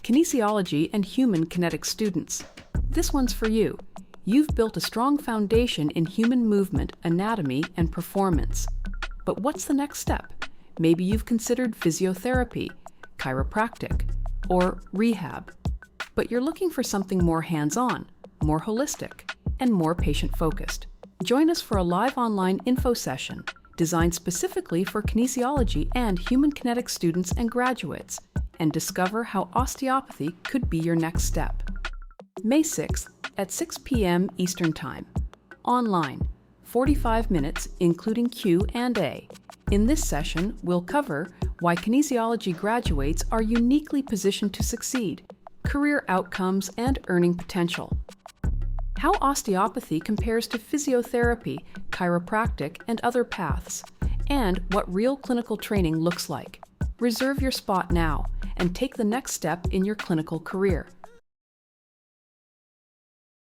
Kinesiology and Human Kinetics students. This one's for you. You've built a strong foundation in human movement, anatomy, and performance. But what's the next step? Maybe you've considered physiotherapy, chiropractic, or rehab. But you're looking for something more hands-on, more holistic, and more patient-focused. Join us for a live online info session designed specifically for kinesiology and human kinetics students and graduates, and discover how osteopathy could be your next step. May 6th at 6 p.m. Eastern Time. Online, 45 minutes including Q&A. In this session, we'll cover why kinesiology graduates are uniquely positioned to succeed, career outcomes, and earning potential. How osteopathy compares to physiotherapy, chiropractic, and other paths, and what real clinical training looks like. Reserve your spot now and take the next step in your clinical career.